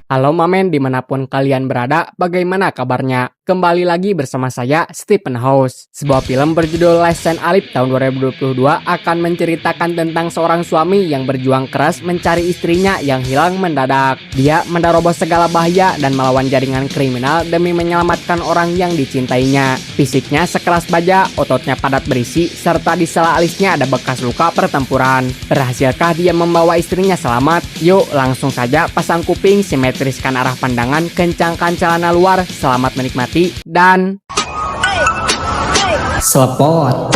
Halo Mamen, dimanapun kalian berada, bagaimana kabarnya? Kembali lagi bersama saya, Stephen House. Sebuah film berjudul Less Than Alip tahun 2022 akan menceritakan tentang seorang suami yang berjuang keras mencari istrinya yang hilang mendadak. Dia menerobos segala bahaya dan melawan jaringan kriminal demi menyelamatkan orang yang dicintainya. Fisiknya sekeras baja, ototnya padat berisi, serta di sela alisnya ada bekas luka pertempuran. Berhasilkah dia membawa istrinya selamat? Yuk langsung saja pasang kuping, simetriskan arah pandangan, kencangkan celana luar, selamat menikmati dan Slepot.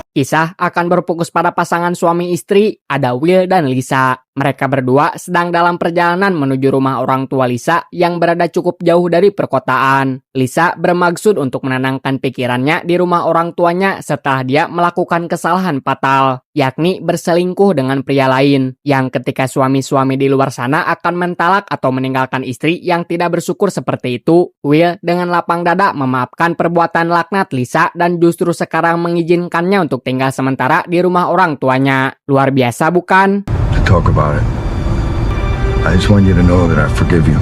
Kisah akan berfokus pada pasangan suami istri, ada Will dan Lisa. Mereka berdua sedang dalam perjalanan menuju rumah orang tua Lisa yang berada cukup jauh dari perkotaan. Lisa bermaksud untuk menenangkan pikirannya di rumah orang tuanya setelah dia melakukan kesalahan fatal, yakni berselingkuh dengan pria lain, yang ketika suami-suami di luar sana akan mentalak atau meninggalkan istri yang tidak bersyukur seperti itu. Will dengan lapang dada memaafkan perbuatan laknat Lisa dan justru sekarang mengizinkannya untuk tinggal sementara di rumah orang tuanya. Luar biasa bukan? Talk about it. I just want you to know that I forgive you.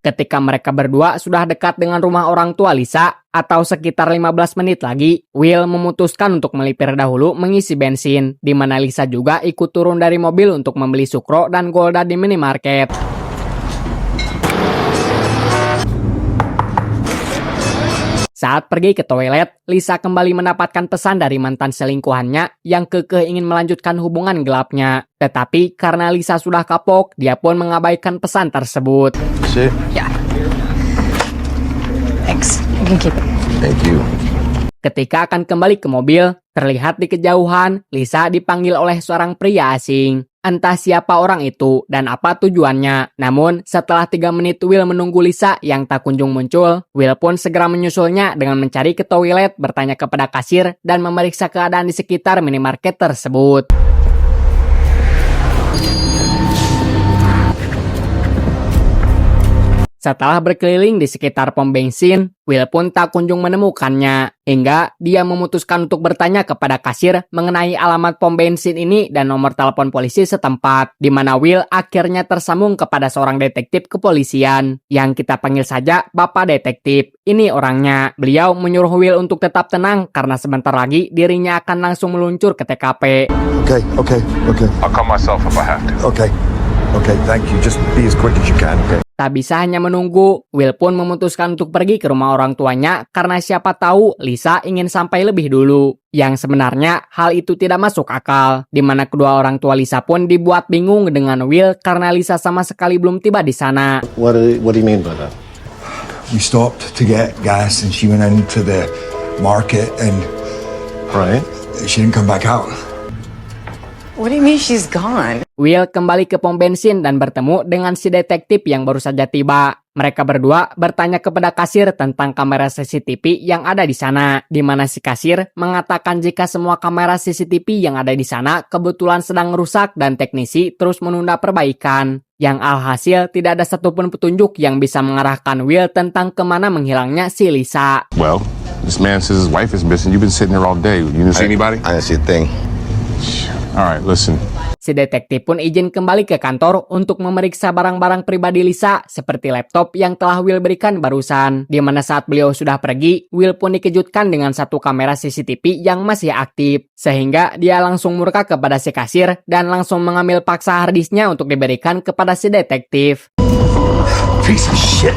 Ketika mereka berdua sudah dekat dengan rumah orang tua Lisa, atau sekitar 15 menit lagi, Will memutuskan untuk melipir dahulu mengisi bensin, di mana Lisa juga ikut turun dari mobil untuk membeli sukro dan Golda di minimarket. Saat pergi ke toilet, Lisa kembali mendapatkan pesan dari mantan selingkuhannya yang kekeh ingin melanjutkan hubungan gelapnya. Tetapi karena Lisa sudah kapok, dia pun mengabaikan pesan tersebut. Shit. Yeah. Thanks. You can keep it. Thank you. Ketika akan kembali ke mobil, terlihat di kejauhan, Lisa dipanggil oleh seorang pria asing. Entah siapa orang itu dan apa tujuannya. Namun, setelah 3 menit Will menunggu Lisa yang tak kunjung muncul, Will pun segera menyusulnya dengan mencari ke toilet, bertanya kepada kasir, dan memeriksa keadaan di sekitar minimarket tersebut. Setelah berkeliling di sekitar pom bensin, Will pun tak kunjung menemukannya, hingga dia memutuskan untuk bertanya kepada kasir mengenai alamat pom bensin ini dan nomor telepon polisi setempat, di mana Will akhirnya tersambung kepada seorang detektif kepolisian, yang kita panggil saja Bapak Detektif. Ini orangnya. Beliau menyuruh Will untuk tetap tenang karena sebentar lagi dirinya akan langsung meluncur ke TKP. Okay. I'll call myself if I have to. Okay, thank you. Just be as quick as you can, okay? Tak bisa hanya menunggu, Will pun memutuskan untuk pergi ke rumah orang tuanya karena siapa tahu Lisa ingin sampai lebih dulu. Yang sebenarnya hal itu tidak masuk akal, di mana kedua orang tua Lisa pun dibuat bingung dengan Will karena Lisa sama sekali belum tiba di sana. What do you mean by that? We stopped to get gas and she went into the market and Right. she didn't come back out. What do you mean she's gone? Will kembali ke pom bensin dan bertemu dengan si detektif yang baru saja tiba. Mereka berdua bertanya kepada kasir tentang kamera CCTV yang ada di sana, di mana si kasir mengatakan jika semua kamera CCTV yang ada di sana kebetulan sedang rusak dan teknisi terus menunda perbaikan. Yang alhasil tidak ada satupun petunjuk yang bisa mengarahkan Will tentang kemana menghilangnya si Lisa. Well, this man says his wife is missing. You've been sitting there all day. You didn't see anybody? I didn't see a thing. All right, listen. Si detektif pun izin kembali ke kantor untuk memeriksa barang-barang pribadi Lisa seperti laptop yang telah Will berikan barusan. Di mana saat beliau sudah pergi, Will pun dikejutkan dengan satu kamera CCTV yang masih aktif. Sehingga dia langsung murka kepada si kasir dan langsung mengambil paksa harddisknya untuk diberikan kepada si detektif. Piece of shit.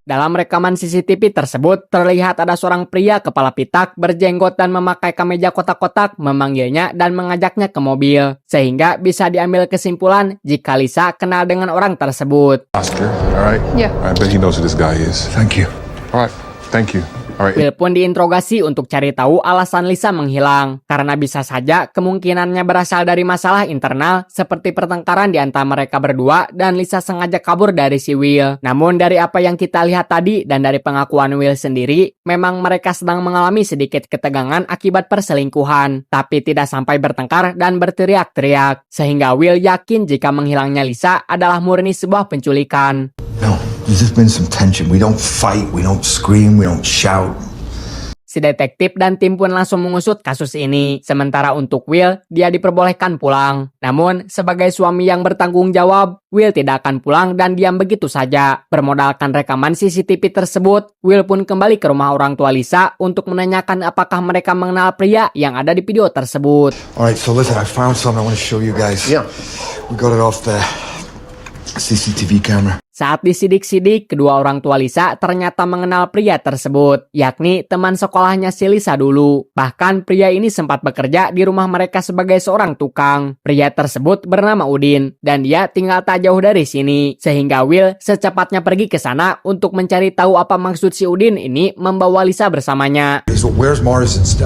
Dalam rekaman CCTV tersebut, terlihat ada seorang pria kepala pitak berjenggot dan memakai kemeja kotak-kotak memanggilnya dan mengajaknya ke mobil. Sehingga bisa diambil kesimpulan jika Lisa kenal dengan orang tersebut. Oscar, all right? Yeah. I bet he knows who this guy is. Thank you. All right, thank you. Alright. Will pun diinterogasi untuk cari tahu alasan Lisa menghilang, karena bisa saja kemungkinannya berasal dari masalah internal seperti pertengkaran di antara mereka berdua dan Lisa sengaja kabur dari si Will. Namun dari apa yang kita lihat tadi dan dari pengakuan Will sendiri, memang mereka sedang mengalami sedikit ketegangan akibat perselingkuhan, tapi tidak sampai bertengkar dan berteriak-teriak, sehingga Will yakin jika menghilangnya Lisa adalah murni sebuah penculikan. No, there's just been some tension. We don't fight, we don't scream, we don't shout. Si detektif dan tim pun langsung mengusut kasus ini. Sementara untuk Will, dia diperbolehkan pulang. Namun, sebagai suami yang bertanggung jawab, Will tidak akan pulang dan diam begitu saja. Bermodalkan rekaman CCTV tersebut, Will pun kembali ke rumah orang tua Lisa untuk menanyakan apakah mereka mengenal pria yang ada di video tersebut. Alright, so listen, I found something I want to show you guys. Yeah. We got it off the CCTV camera. Saat disidik-sidik, kedua orang tua Lisa ternyata mengenal pria tersebut, yakni teman sekolahnya si Lisa dulu. Bahkan pria ini sempat bekerja di rumah mereka sebagai seorang tukang. Pria tersebut bernama Udin, dan dia tinggal tak jauh dari sini. Sehingga Will secepatnya pergi ke sana untuk mencari tahu apa maksud si Udin ini membawa Lisa bersamanya. So where's Morrison's?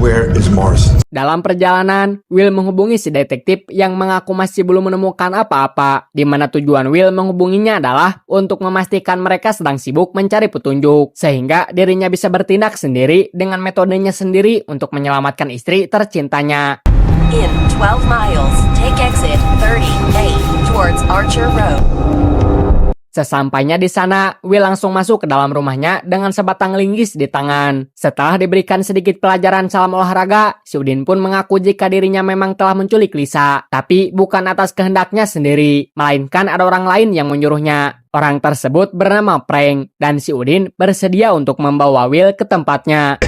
Where is Morrison? Dalam perjalanan, Will menghubungi si detektif yang mengaku masih belum menemukan apa-apa, di mana tujuan Will menghubunginya adalah untuk memastikan mereka sedang sibuk mencari petunjuk, sehingga dirinya bisa bertindak sendiri dengan metodenya sendiri untuk menyelamatkan istri tercintanya. In 12 miles, take exit 38 towards Archer Road. Sesampainya di sana, Will langsung masuk ke dalam rumahnya dengan sebatang linggis di tangan. Setelah diberikan sedikit pelajaran salam olahraga, si Udin pun mengaku jika dirinya memang telah menculik Lisa, tapi bukan atas kehendaknya sendiri, melainkan ada orang lain yang menyuruhnya. Orang tersebut bernama Frank, dan si Udin bersedia untuk membawa Will ke tempatnya.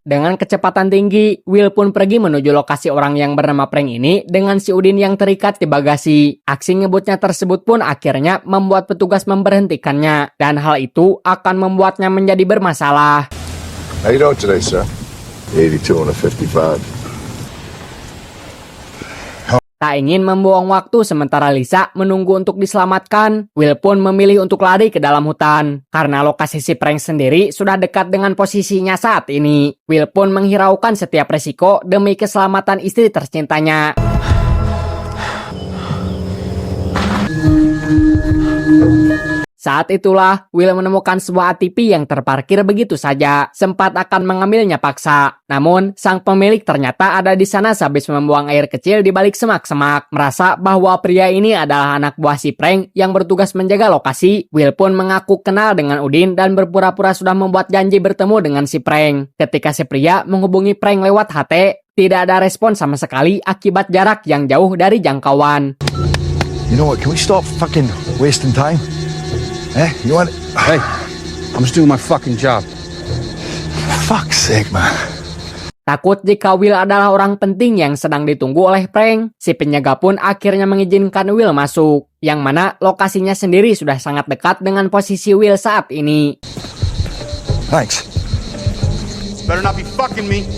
Dengan kecepatan tinggi, Will pun pergi menuju lokasi orang yang bernama Frank ini dengan si Udin yang terikat di bagasi. Aksi ngebutnya tersebut pun akhirnya membuat petugas memberhentikannya, dan hal itu akan membuatnya menjadi bermasalah. How you doing today, sir? 82 on a 55. Tak ingin membuang waktu sementara Lisa menunggu untuk diselamatkan, Will pun memilih untuk lari ke dalam hutan. Karena lokasi si Frank sendiri sudah dekat dengan posisinya saat ini. Will pun menghiraukan setiap resiko demi keselamatan istri tercintanya. Saat itulah, Will menemukan sebuah ATV yang terparkir begitu saja, sempat akan mengambilnya paksa. Namun, sang pemilik ternyata ada di sana sehabis membuang air kecil di balik semak-semak. Merasa bahwa pria ini adalah anak buah si Frank yang bertugas menjaga lokasi, Will pun mengaku kenal dengan Udin dan berpura-pura sudah membuat janji bertemu dengan si Frank. Ketika si pria menghubungi Frank lewat HT, tidak ada respon sama sekali akibat jarak yang jauh dari jangkauan. You know what? Can we stop fucking wasting time? You want? Hey, I'm just doing my fucking job. Fuck's sake, man. Takut jika Will adalah orang penting yang sedang ditunggu oleh Frank, si penjaga pun akhirnya mengizinkan Will masuk, yang mana lokasinya sendiri sudah sangat dekat dengan posisi Will saat ini. Thanks. Better not be fucking me.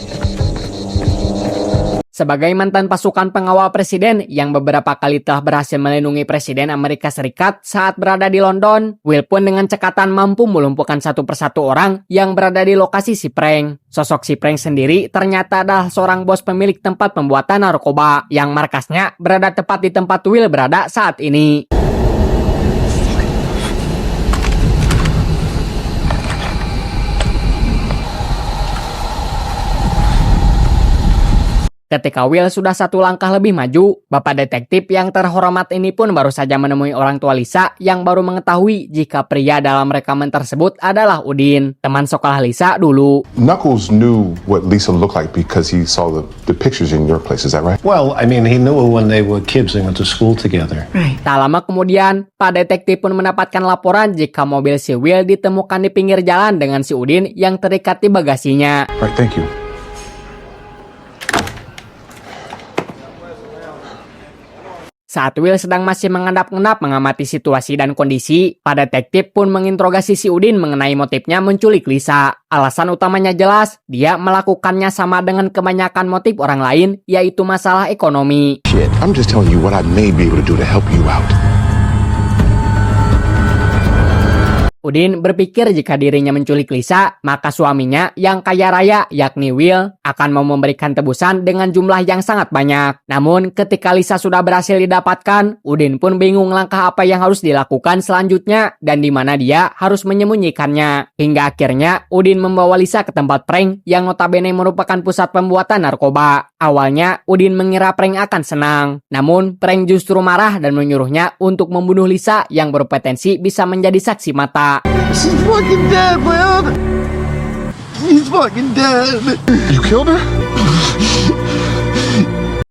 Sebagai mantan pasukan pengawal presiden yang beberapa kali telah berhasil melindungi Presiden Amerika Serikat saat berada di London, Will pun dengan cekatan mampu melumpuhkan satu persatu orang yang berada di lokasi si Frank. Sosok si Frank sendiri ternyata adalah seorang bos pemilik tempat pembuatan narkoba yang markasnya berada tepat di tempat Will berada saat ini. Ketika Will sudah satu langkah lebih maju, bapak detektif yang terhormat ini pun baru saja menemui orang tua Lisa yang baru mengetahui jika pria dalam rekaman tersebut adalah Udin, teman sekolah Lisa dulu. Knuckles knew what Lisa looked like because he saw the pictures in your place, is that right? Well, I mean, he knew her when they were kids. They went to school together. Tak lama kemudian, Pak Detektif pun mendapatkan laporan jika mobil si Will ditemukan di pinggir jalan dengan si Udin yang terikat di bagasinya. Right, thank you. Saat Will sedang masih mengendap-endap mengamati situasi dan kondisi, Pak Detektif pun menginterogasi si Udin mengenai motifnya menculik Lisa. Alasan utamanya jelas, dia melakukannya sama dengan kebanyakan motif orang lain, yaitu masalah ekonomi. Shit, I'm just telling you what I may be able to do to help you out. Udin berpikir jika dirinya menculik Lisa, maka suaminya yang kaya raya, yakni Will, akan mau memberikan tebusan dengan jumlah yang sangat banyak. Namun, ketika Lisa sudah berhasil didapatkan, Udin pun bingung langkah apa yang harus dilakukan selanjutnya dan di mana dia harus menyembunyikannya. Hingga akhirnya, Udin membawa Lisa ke tempat prank yang notabene merupakan pusat pembuatan narkoba. Awalnya, Udin mengira prank akan senang. Namun, prank justru marah dan menyuruhnya untuk membunuh Lisa yang berpotensi bisa menjadi saksi mata. She's fucking dead, man. She's fucking dead. You killed her?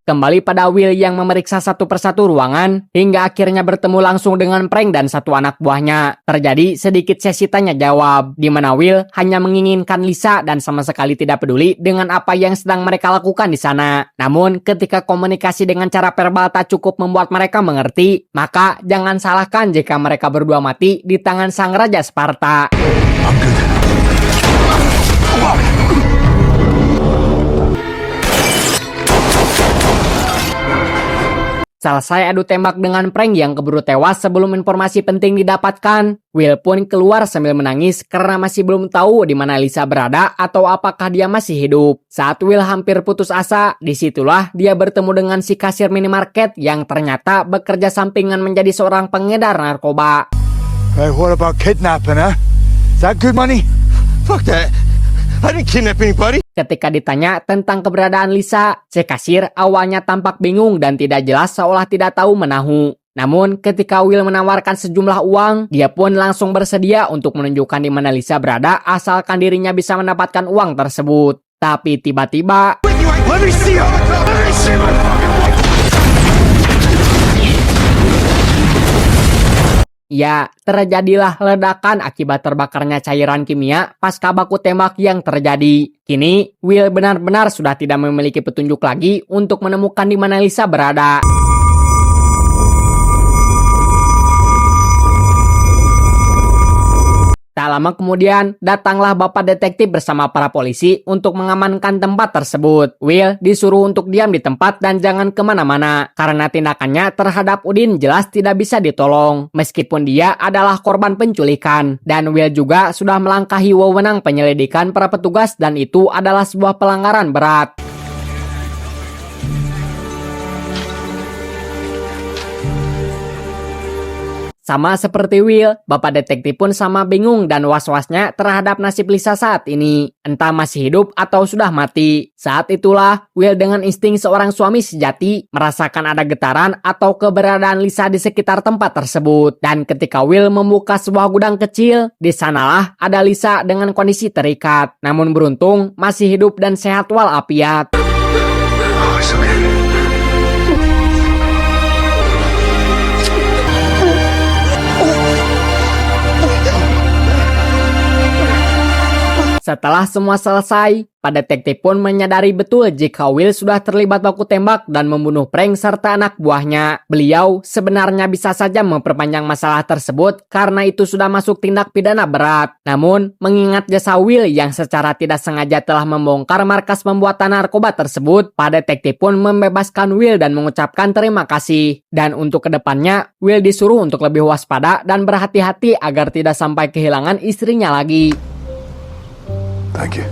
Kembali pada Will yang memeriksa satu persatu ruangan, hingga akhirnya bertemu langsung dengan Frank dan satu anak buahnya. Terjadi sedikit sesi tanya jawab, di mana Will hanya menginginkan Lisa dan sama sekali tidak peduli dengan apa yang sedang mereka lakukan di sana. Namun, ketika komunikasi dengan cara verbal tak cukup membuat mereka mengerti, maka jangan salahkan jika mereka berdua mati di tangan sang Raja Sparta. Selesai adu tembak dengan Frank yang keburu tewas sebelum informasi penting didapatkan, Will pun keluar sambil menangis karena masih belum tahu di mana Lisa berada atau apakah dia masih hidup. Saat Will hampir putus asa, disitulah dia bertemu dengan si kasir minimarket yang ternyata bekerja sampingan menjadi seorang pengedar narkoba. Hey, what about kidnapping, huh? Is that good money? Fuck that. I didn't kidnap anybody. Ketika ditanya tentang keberadaan Lisa, si kasir awalnya tampak bingung dan tidak jelas seolah tidak tahu menahu. Namun ketika Will menawarkan sejumlah uang, dia pun langsung bersedia untuk menunjukkan di mana Lisa berada asalkan dirinya bisa mendapatkan uang tersebut. Tapi tiba-tiba... Let me see her. Let me see my fucking wife. Ya, terjadilah ledakan akibat terbakarnya cairan kimia pasca baku tembak yang terjadi. Kini, Will benar-benar sudah tidak memiliki petunjuk lagi untuk menemukan di mana Lisa berada. Tak lama kemudian, datanglah Bapak Detektif bersama para polisi untuk mengamankan tempat tersebut. Will disuruh untuk diam di tempat dan jangan kemana-mana, karena tindakannya terhadap Udin jelas tidak bisa ditolong, meskipun dia adalah korban penculikan. Dan Will juga sudah melangkahi wewenang penyelidikan para petugas dan itu adalah sebuah pelanggaran berat. Sama seperti Will, Bapak Detektif pun sama bingung dan was-wasnya terhadap nasib Lisa saat ini. Entah masih hidup atau sudah mati. Saat itulah, Will dengan insting seorang suami sejati merasakan ada getaran atau keberadaan Lisa di sekitar tempat tersebut. Dan ketika Will membuka sebuah gudang kecil, di sanalah ada Lisa dengan kondisi terikat. Namun beruntung, masih hidup dan sehat walafiat. Setelah semua selesai, Pak Detektif pun menyadari betul jika Will sudah terlibat baku tembak dan membunuh Frank serta anak buahnya. Beliau sebenarnya bisa saja memperpanjang masalah tersebut karena itu sudah masuk tindak pidana berat. Namun, mengingat jasa Will yang secara tidak sengaja telah membongkar markas pembuatan narkoba tersebut, Pak Detektif pun membebaskan Will dan mengucapkan terima kasih. Dan untuk kedepannya, Will disuruh untuk lebih waspada dan berhati-hati agar tidak sampai kehilangan istrinya lagi. Thank you.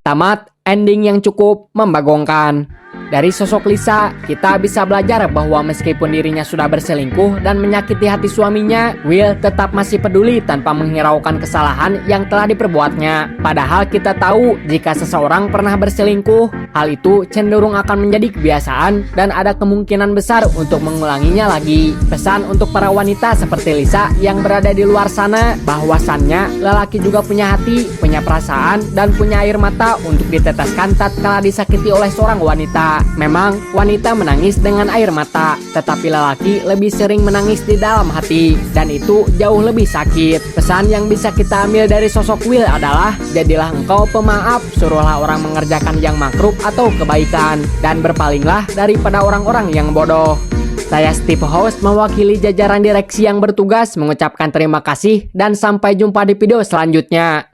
Tamat ending yang cukup membagongkan. Dari sosok Lisa, kita bisa belajar bahwa meskipun dirinya sudah berselingkuh dan menyakiti hati suaminya, Will tetap masih peduli tanpa menghiraukan kesalahan yang telah diperbuatnya. Padahal kita tahu jika seseorang pernah berselingkuh, hal itu cenderung akan menjadi kebiasaan dan ada kemungkinan besar untuk mengulanginya lagi. Pesan untuk para wanita seperti Lisa yang berada di luar sana, bahwasannya lelaki juga punya hati, punya perasaan, dan punya air mata untuk diteteskan tatkala disakiti oleh seorang wanita. Memang wanita menangis dengan air mata, tetapi lelaki lebih sering menangis di dalam hati, dan itu jauh lebih sakit. Pesan yang bisa kita ambil dari sosok Will adalah, jadilah engkau pemaaf, suruhlah orang mengerjakan yang makruf atau kebaikan, dan berpalinglah daripada orang-orang yang bodoh. Saya Steve Host mewakili jajaran direksi yang bertugas mengucapkan terima kasih dan sampai jumpa di video selanjutnya.